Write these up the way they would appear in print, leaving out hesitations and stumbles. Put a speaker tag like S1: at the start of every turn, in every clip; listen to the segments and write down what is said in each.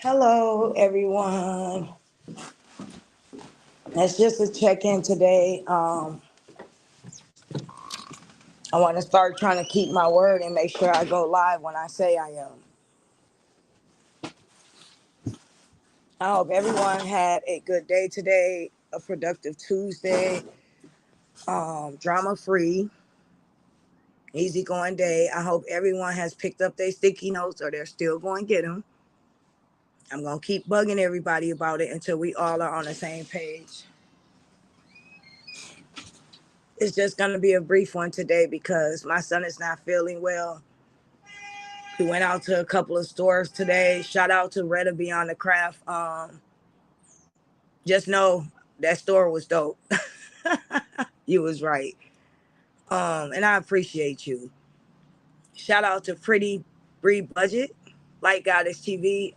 S1: Hello, everyone. It's just a check-in today. I want to start trying to keep my word and make sure I go live when I say I am. I hope everyone had a good day today, a productive Tuesday, drama-free, easygoing day. I hope everyone has picked up their sticky notes or they're still going to get them. I'm going to keep bugging everybody about it until we all are on the same page. It's just going to be a brief one today because my son is not feeling well. We went out to a couple of stores today. Shout out to Retta Beyond the Craft. Just know that store was dope. You was right. And I appreciate you. Shout out to Pretty Bree Budget, Light Goddess TV.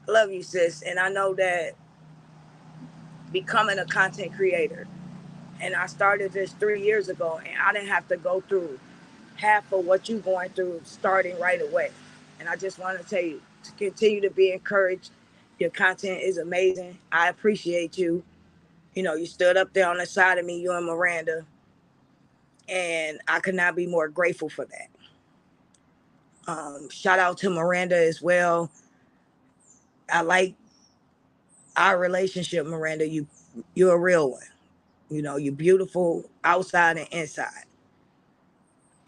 S1: I love you, sis. And I know that becoming a content creator, and I started this 3 years ago, and I didn't have to go through half of what you're going through starting right away. And I just want to tell you to continue to be encouraged. Your content is amazing. I appreciate you. You know, you stood up there on the side of me, you and Miranda, and I could not be more grateful for that. Shout out to Miranda as well. I like our relationship, Miranda. You're a real one. You know, you're beautiful outside and inside.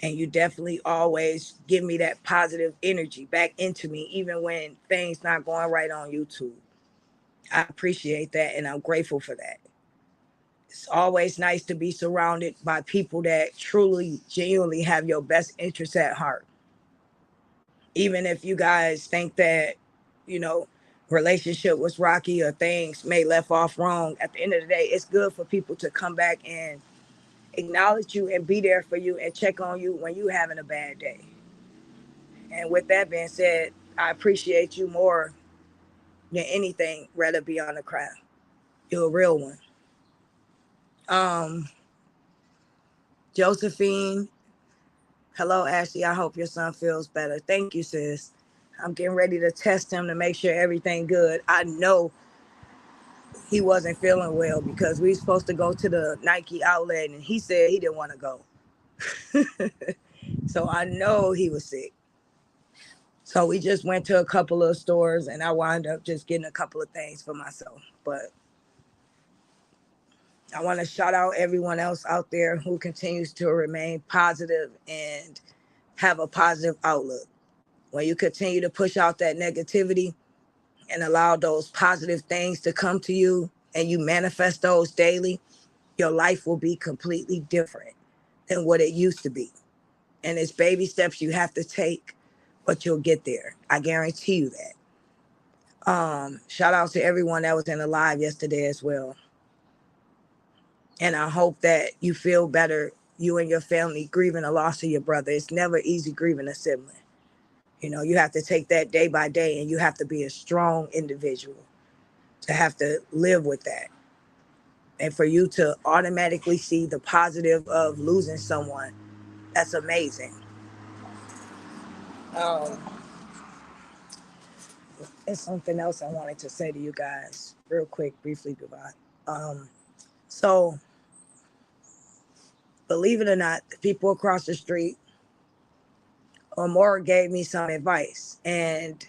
S1: And you definitely always give me that positive energy back into me, even when things not going right on YouTube. I appreciate that, and I'm grateful for that. It's always nice to be surrounded by people that truly, genuinely have your best interests at heart. Even if you guys think that, you know, relationship was rocky or things may left off wrong, at the end of the day, it's good for people to come back and acknowledge you and be there for you and check on you when you having a bad day. And with that being said, I appreciate you more than anything, rather be on the craft. You're a real one. Um, Josephine, hello, Ashley. I hope your son feels better. Thank you, sis. I'm getting ready to test him to make sure everything good. I know he wasn't feeling well because we were supposed to go to the Nike outlet and he said he didn't want to go. So I know he was sick. So we just went to a couple of stores and I wound up just getting a couple of things for myself. But I want to shout out everyone else out there who continues to remain positive and have a positive outlook. When you continue to push out that negativity and allow those positive things to come to you and you manifest those daily, your life will be completely different than what it used to be. And it's baby steps you have to take, but you'll get there. I guarantee you that. Shout out to everyone that was in the live yesterday as well. And I hope that you feel better, you and your family, grieving the loss of your brother. It's never easy grieving a sibling. You know, you have to take that day by day and you have to be a strong individual to have to live with that. And for you to automatically see the positive of losing someone, that's amazing. Um, there's something else I wanted to say to you guys real quick, briefly, goodbye. So, believe it or not, the people across the street, Amora gave me some advice. And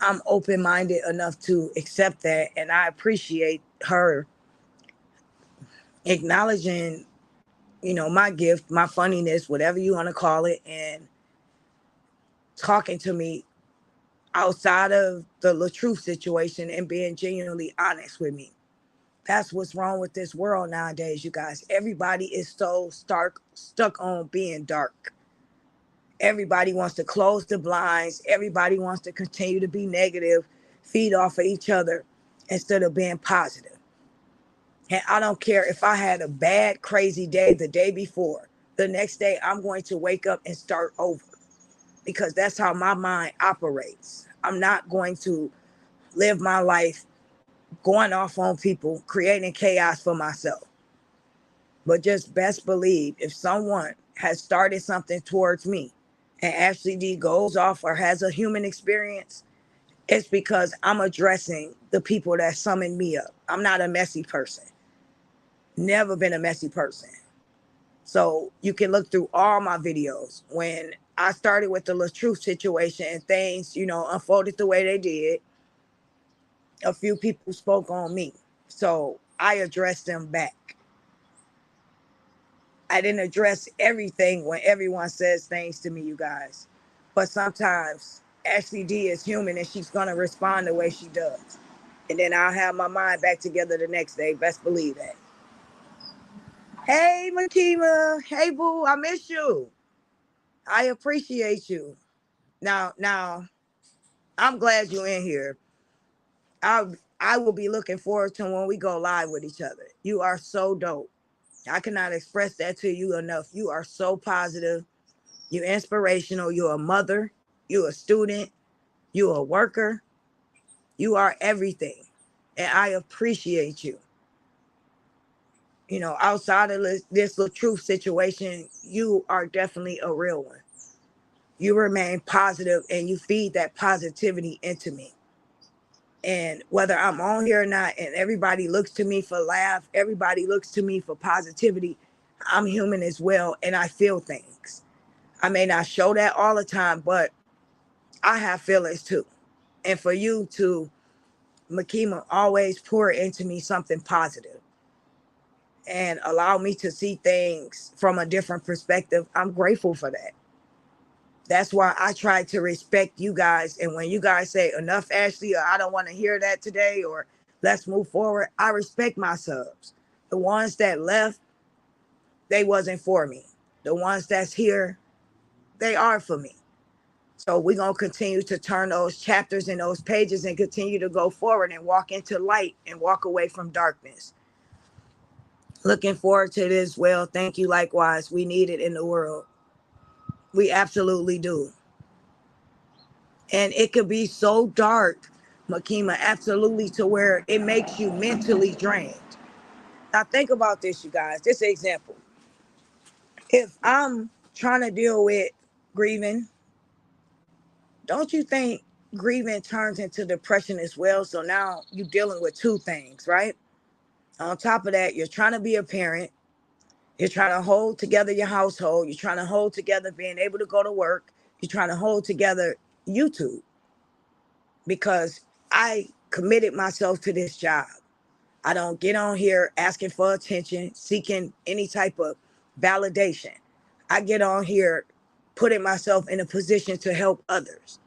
S1: I'm open-minded enough to accept that. And I appreciate her acknowledging, you know, my gift, my funniness, whatever you want to call it, and talking to me outside of the LaTruth situation and being genuinely honest with me. That's what's wrong with this world nowadays, you guys. Everybody is so stuck on being dark. Everybody wants to close the blinds. Everybody wants to continue to be negative, feed off of each other instead of being positive. And I don't care if I had a bad, crazy day the day before. The next day, I'm going to wake up and start over because that's how my mind operates. I'm not going to live my life going off on people, creating chaos for myself. But just best believe if someone has started something towards me and Ashley D goes off or has a human experience, It's because I'm addressing the people that summoned me up. I'm not a messy person. Never been a messy person. So you can look through all my videos. When I started with the LaTruth situation and things, unfolded the way they did, a few people spoke on me. So I addressed them back. I didn't address everything when everyone says things to me, you guys. But sometimes Ashley D is human and she's going to respond the way she does. And then I'll have my mind back together the next day. Best believe that. Hey, Makima. Hey, boo. I miss you. I appreciate you. Now, I'm glad you're in here. I will be looking forward to when we go live with each other. You are so dope. I cannot express that to you enough. You are so positive. You're inspirational. You're a mother. You're a student. You're a worker. You are everything. And I appreciate you. Outside of this little truth situation, you are definitely a real one. You remain positive and you feed that positivity into me. And whether I'm on here or not, and everybody looks to me for laugh, everybody looks to me for positivity, I'm human as well, and I feel things. I may not show that all the time, but I have feelings too. And for you to, Makima, always pour into me something positive and allow me to see things from a different perspective, I'm grateful for that. That's why I try to respect you guys. And when you guys say enough, Ashley, or I don't want to hear that today, or let's move forward, I respect my subs. The ones that left, they wasn't for me. The ones that's here, they are for me. So we're going to continue to turn those chapters and those pages and continue to go forward and walk into light and walk away from darkness. Looking forward to this. Well, thank you likewise. We need it in the world. We absolutely do. And it could be so dark, Makima, absolutely, to where it makes you mentally drained. Now think about this, you guys. This example. If I'm trying to deal with grieving, don't you think grieving turns into depression as well? So now you're dealing with two things, right? On top of that, you're trying to be a parent. You're trying to hold together your household. You're trying to hold together being able to go to work. You're trying to hold together YouTube. Because I committed myself to this job. I don't get on here asking for attention, seeking any type of validation. I get on here putting myself in a position to help others.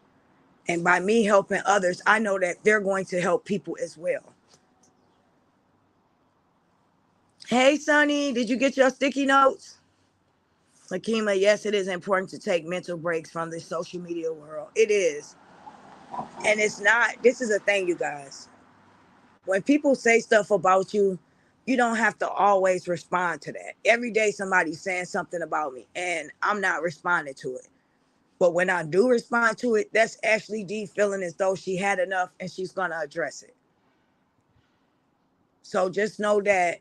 S1: And by me helping others, I know that they're going to help people as well. Hey, Sonny, did you get your sticky notes? Makima, yes, it is important to take mental breaks from the social media world. It is. And it's not, this is a thing, you guys. When people say stuff about you, you don't have to always respond to that. Every day somebody's saying something about me and I'm not responding to it. But when I do respond to it, that's Ashley D feeling as though she had enough and she's going to address it. So just know that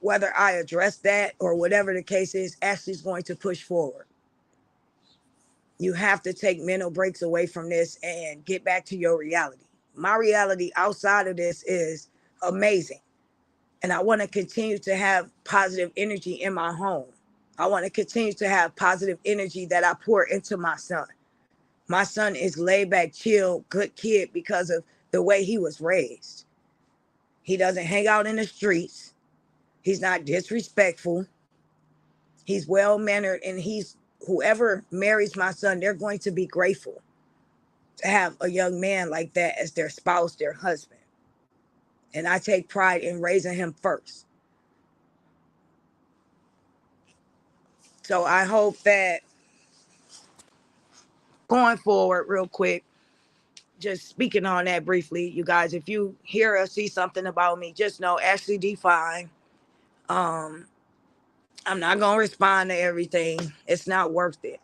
S1: whether I address that or whatever the case is, Ashley's going to push forward. You have to take mental breaks away from this and get back to your reality. My reality outside of this is amazing. And I want to continue to have positive energy in my home. I want to continue to have positive energy that I pour into my son. My son is laid back, chill, good kid because of the way he was raised. He doesn't hang out in the streets. He's not disrespectful. He's well-mannered, and whoever marries my son, they're going to be grateful to have a young man like that as their spouse, their husband. And I take pride in raising him first. So I hope that going forward, real quick, just speaking on that briefly, you guys, if you hear or see something about me, just know Ashley D fine. I'm not gonna respond to everything. It's not worth it.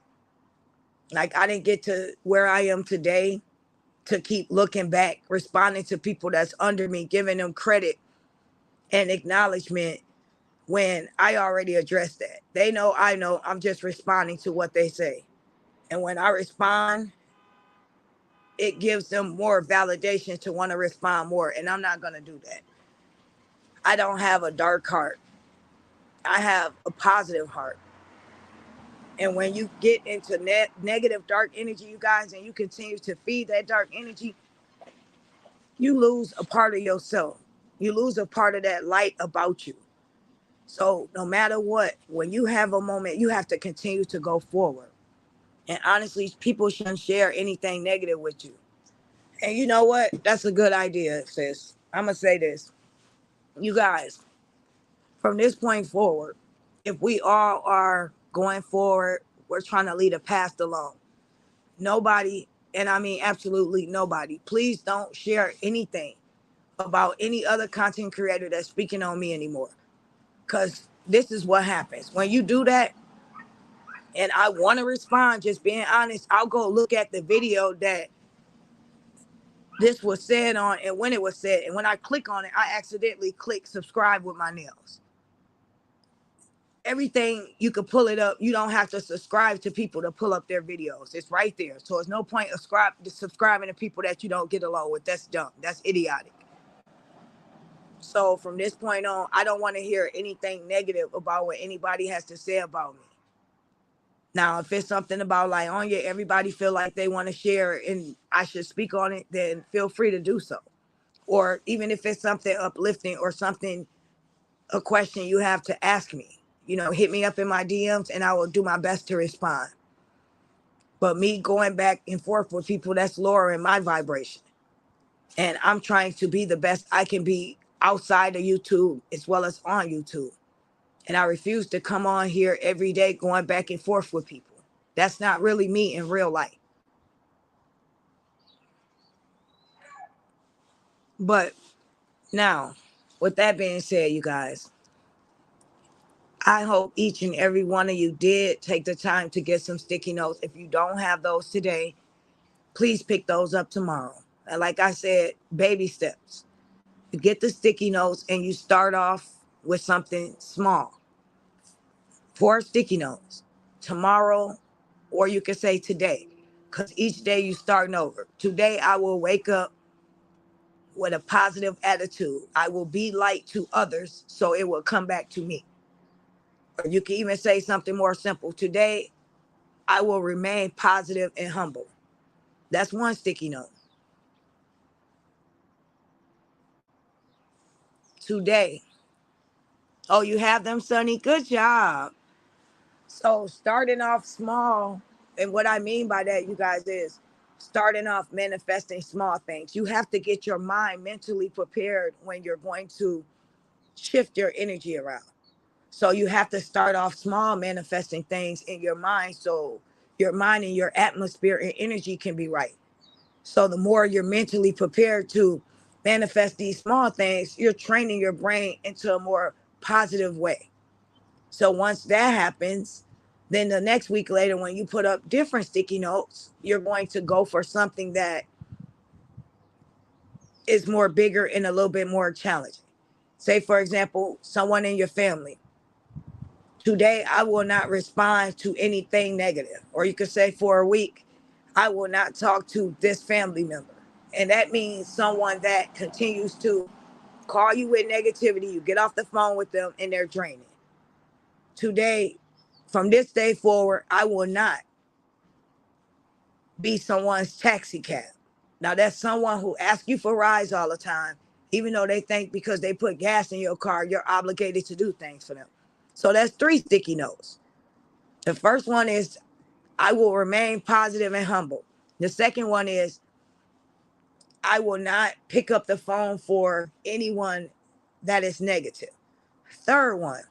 S1: Like, I didn't get to where I am today to keep looking back, responding to people that's under me, giving them credit and acknowledgement when I already addressed that. They know, I know, I'm just responding to what they say. And when I respond, it gives them more validation to want to respond more. And I'm not going to do that. I don't have a dark heart. I have a positive heart. And when you get into negative, dark energy, you guys, and you continue to feed that dark energy, you lose a part of yourself. You lose a part of that light about you. So no matter what, when you have a moment, you have to continue to go forward. And honestly, people shouldn't share anything negative with you. And you know what? That's a good idea, sis. I'm going to say this. You guys, from this point forward, if we all are going forward, we're trying to lead a path along. Nobody, and I mean absolutely nobody, please don't share anything about any other content creator that's speaking on me anymore. Because this is what happens. When you do that, and I want to respond, just being honest, I'll go look at the video that this was said on and when it was said. And when I click on it, I accidentally click subscribe with my nails. Everything, you could pull it up. You don't have to subscribe to people to pull up their videos. It's right there. So there's no point of subscribing to people that you don't get along with. That's dumb. That's idiotic. So from this point on, I don't want to hear anything negative about what anybody has to say about me. Now, if it's something about like on you, everybody feel like they want to share and I should speak on it, then feel free to do so. Or even if it's something uplifting or something, a question you have to ask me, hit me up in my DMs and I will do my best to respond. But me going back and forth with people, that's lowering my vibration. And I'm trying to be the best I can be outside of YouTube as well as on YouTube. And I refuse to come on here every day going back and forth with people. That's not really me in real life. But now, with that being said, you guys, I hope each and every one of you did take the time to get some sticky notes. If you don't have those today, please pick those up tomorrow. And like I said, baby steps. You get the sticky notes and you start off with something small. 4 sticky notes tomorrow, or you could say today, because each day you starting over. Today, I will wake up with a positive attitude. I will be light to others, so it will come back to me. Or you can even say something more simple. Today, I will remain positive and humble. That's one sticky note. Today. Oh, you have them, Sonny? Good job. So starting off small, and what I mean by that, you guys, is starting off manifesting small things. You have to get your mind mentally prepared when you're going to shift your energy around. So you have to start off small, manifesting things in your mind so your mind and your atmosphere and energy can be right. So the more you're mentally prepared to manifest these small things, you're training your brain into a more positive way. So once that happens, then the next week later, when you put up different sticky notes, you're going to go for something that is more bigger and a little bit more challenging. Say, for example, someone in your family. Today, I will not respond to anything negative. Or you could say for a week, I will not talk to this family member. And that means someone that continues to call you with negativity. You get off the phone with them and they're draining. Today, from this day forward, I will not be someone's taxi cab. Now, that's someone who asks you for rides all the time, even though they think because they put gas in your car, you're obligated to do things for them. So that's 3 sticky notes. The first one is, I will remain positive and humble. The second one is, I will not pick up the phone for anyone that is negative. Third one,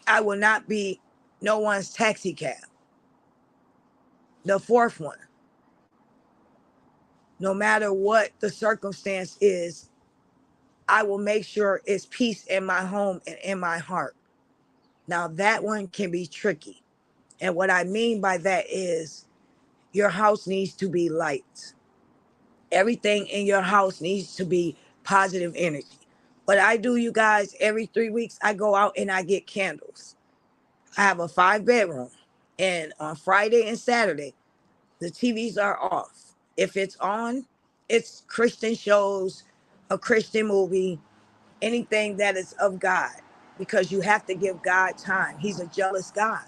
S1: I will not be no one's taxi cab. The fourth one, no matter what the circumstance is, I will make sure it's peace in my home and in my heart. Now, that one can be tricky. And what I mean by that is your house needs to be light. Everything in your house needs to be positive energy. What I do, you guys, every 3 weeks, I go out and I get candles. I have a 5-bedroom. And on Friday and Saturday, the TVs are off. If it's on, it's Christian shows, a Christian movie, anything that is of God, because you have to give God time. He's a jealous God.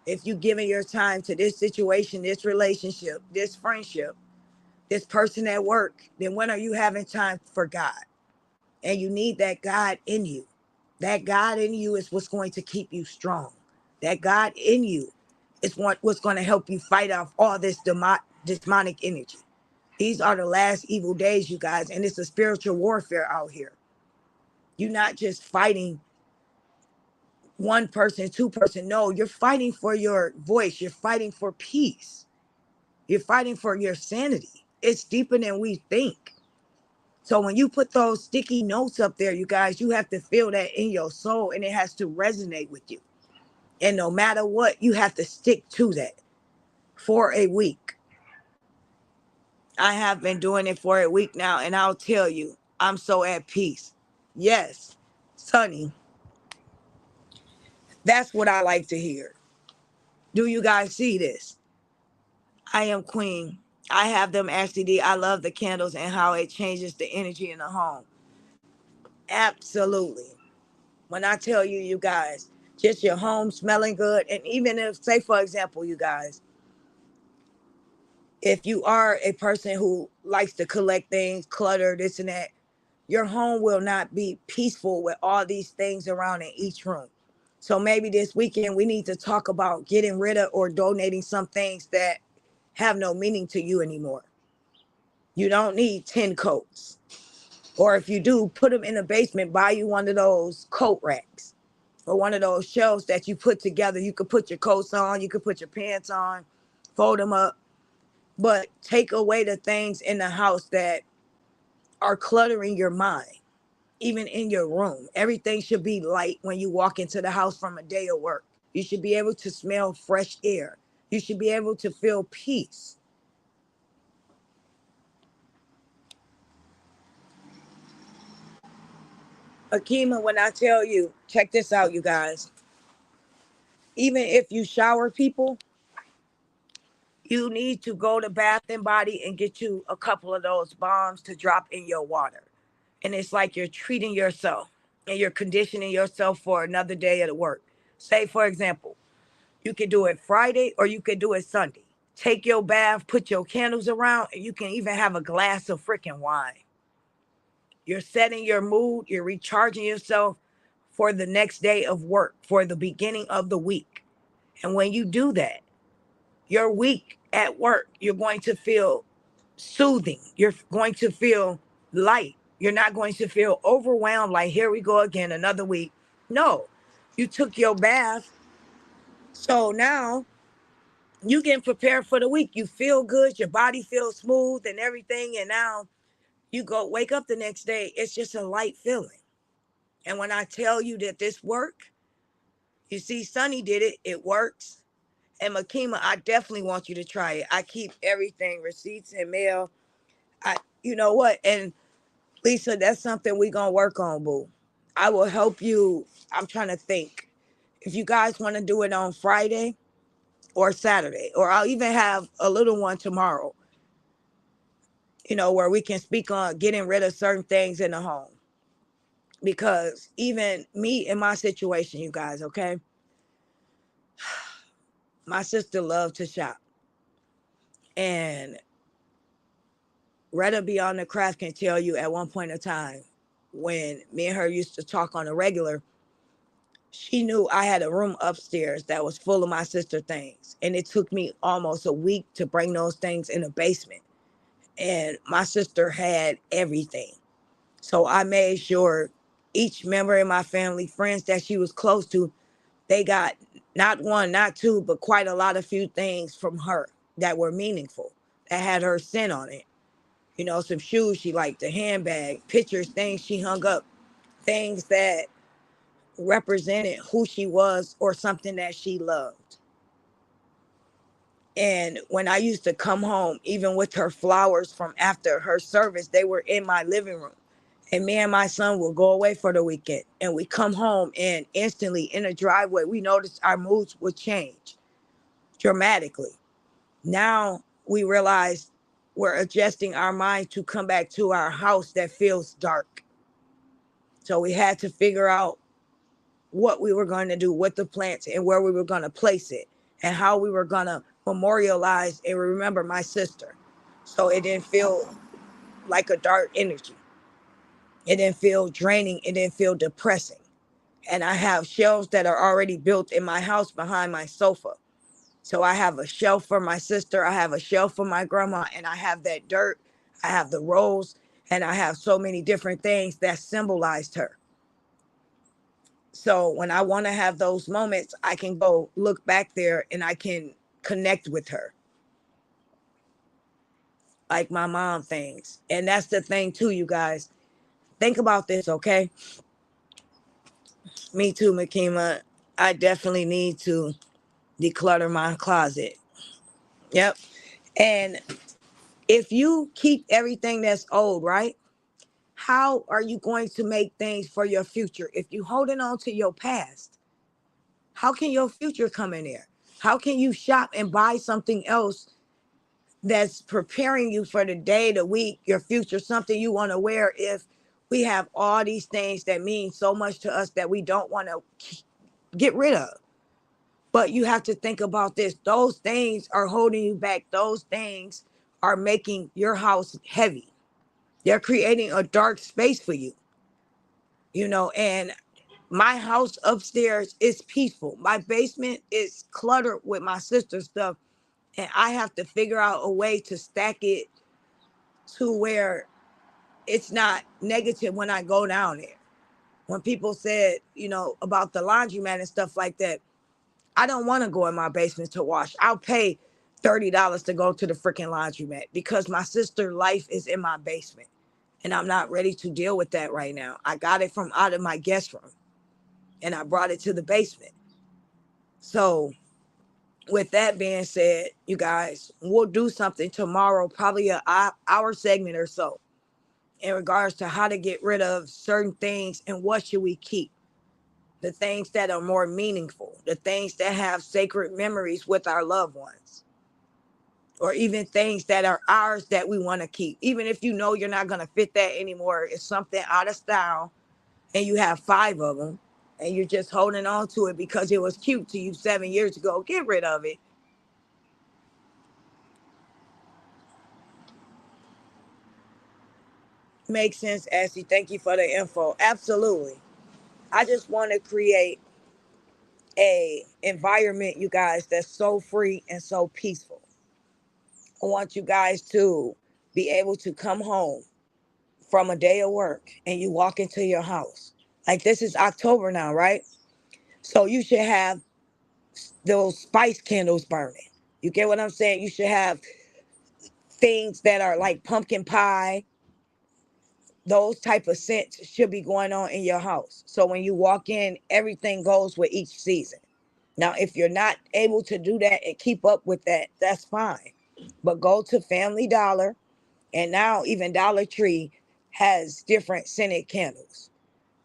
S1: If you giving your time to this situation, this relationship, this friendship, this person at work, then when are you having time for God? And you need that God in you. That God in you is what's going to keep you strong. That God in you is what's going to help you fight off all this demonic energy. These are the last evil days, you guys, and it's a spiritual warfare out here. You're not just fighting one person, two person. No, you're fighting for your voice. You're fighting for peace. You're fighting for your sanity. It's deeper than we think. So when you put those sticky notes up there, you guys, you have to feel that in your soul, and it has to resonate with you. And no matter what, you have to stick to that for a week. I have been doing it for a week now, and I'll tell you, I'm so at peace. Yes, Sonny, that's what I like to hear. Do you guys see this? I am Queen. I have them STD. I love the candles and how it changes the energy in the home. Absolutely. When I tell you, you guys, just your home smelling good. And even if, say, for example, you guys, if you are a person who likes to collect things, clutter, this and that, your home will not be peaceful with all these things around in each room. So maybe this weekend we need to talk about getting rid of or donating some things that have no meaning to you anymore. You don't need 10 coats. Or if you do, put them in the basement, buy you one of those coat racks or one of those shelves that you put together. You could put your coats on, you could put your pants on, fold them up, but take away the things in the house that are cluttering your mind, even in your room. Everything should be light when you walk into the house from a day of work. You should be able to smell fresh air. You should be able to feel peace. Akima, when I tell you, check this out, you guys. Even if you shower people, you need to go to Bath and Body and get you a couple of those bombs to drop in your water. And it's like you're treating yourself and you're conditioning yourself for another day at work. Say, for example, you can do it Friday or you can do it Sunday. Take your bath, put your candles around, and you can even have a glass of freaking wine. You're setting your mood, you're recharging yourself for the next day of work, for the beginning of the week. And when you do that, your week at work, you're going to feel soothing. You're going to feel light. You're not going to feel overwhelmed like, here we go again, another week. No, you took your bath. So now you getting prepared for the week. You feel good. Your body feels smooth and everything. And now you go wake up the next day. It's just a light feeling. And when I tell you that this work, you see, Sonny did it. It works. And Makima, I definitely want you to try it. I keep everything, receipts and mail. You know what? And Lisa, that's something we're going to work on, boo. I will help you. I'm trying to think. If you guys want to do it on Friday or Saturday, or I'll even have a little one tomorrow, where we can speak on getting rid of certain things in the home. Because even me in my situation, you guys, okay? My sister loved to shop. And Retta Beyond the Craft can tell you at one point in time, when me and her used to talk on a regular, she knew I had a room upstairs that was full of my sister things. And it took me almost a week to bring those things in the basement. And my sister had everything. So I made sure each member in my family, friends that she was close to, they got not one, not two, but quite a lot of few things from her that were meaningful, that had her scent on it. Some shoes she liked, a handbag, pictures, things she hung up, things that represented who she was or something that she loved. And when I used to come home, even with her flowers from after her service, they were in my living room. And me and my son will go away for the weekend. And we come home and instantly in the driveway, we noticed our moods would change dramatically. Now we realize we're adjusting our mind to come back to our house that feels dark. So we had to figure out what we were going to do with the plants and where we were going to place it and how we were going to memorialize and remember my sister. So it didn't feel like a dark energy. It didn't feel draining. It didn't feel depressing. And I have shelves that are already built in my house behind my sofa. So I have a shelf for my sister. I have a shelf for my grandma, and I have that dirt. I have the rose, and I have so many different things that symbolized her. So when I want to have those moments, I can go look back there and I can connect with her like my mom things. And that's the thing too, you guys. Think about this, okay? Me too, Makima. I definitely need to declutter my closet. Yep. And if you keep everything that's old, right? How are you going to make things for your future? If you're holding on to your past, how can your future come in there? How can you shop and buy something else that's preparing you for the day, the week, your future, something you want to wear, if we have all these things that mean so much to us that we don't want to get rid of? But you have to think about this. Those things are holding you back. Those things are making your house heavy. They're creating a dark space for you, and my house upstairs is peaceful. My basement is cluttered with my sister's stuff, and I have to figure out a way to stack it to where it's not negative when I go down there. When people said, about the laundromat and stuff like that, I don't want to go in my basement to wash. I'll pay $30 to go to the freaking laundromat because my sister's life is in my basement. And I'm not ready to deal with that right now. I got it from out of my guest room and I brought it to the basement. So with that being said, you guys, we'll do something tomorrow, probably an hour segment or so, in regards to how to get rid of certain things and what should we keep. The things that are more meaningful, the things that have sacred memories with our loved ones, or even things that are ours that we want to keep. Even if you're not going to fit that anymore, it's something out of style and you have 5 of them and you're just holding on to it because it was cute to you 7 years ago, get rid of it. Makes sense, Ashley. Thank you for the info. Absolutely. I just want to create a environment, you guys, that's so free and so peaceful. I want you guys to be able to come home from a day of work and you walk into your house. Like, this is October now, right? So you should have those spice candles burning. You get what I'm saying? You should have things that are like pumpkin pie. Those type of scents should be going on in your house. So when you walk in, everything goes with each season. Now, if you're not able to do that and keep up with that, that's fine. But go to Family Dollar, and now even Dollar Tree has different scented candles.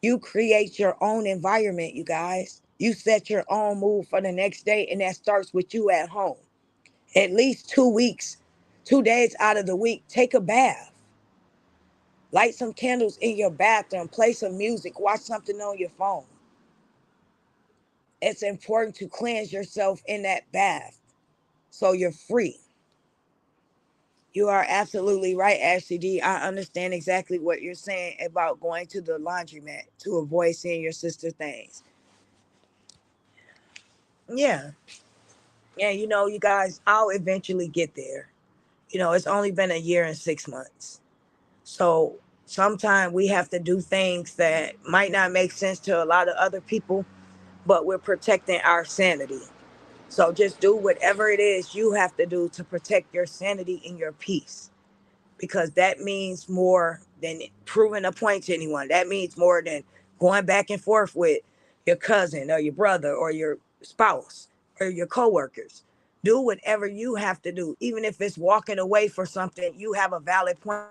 S1: You create your own environment, you guys. You set your own mood for the next day, and that starts with you at home. At least 2 weeks, 2 days out of the week, take a bath. Light some candles in your bathroom, play some music, watch something on your phone. It's important to cleanse yourself in that bath so you're free. You are absolutely right, Ashley D. I understand exactly what you're saying about going to the laundromat to avoid seeing your sister things. Yeah. Yeah, you guys, I'll eventually get there. It's only been a year and 6 months. So sometimes we have to do things that might not make sense to a lot of other people, but we're protecting our sanity. So just do whatever it is you have to do to protect your sanity and your peace, because that means more than proving a point to anyone. That means more than going back and forth with your cousin or your brother or your spouse or your coworkers. Do whatever you have to do, even if it's walking away for something. You have a valid point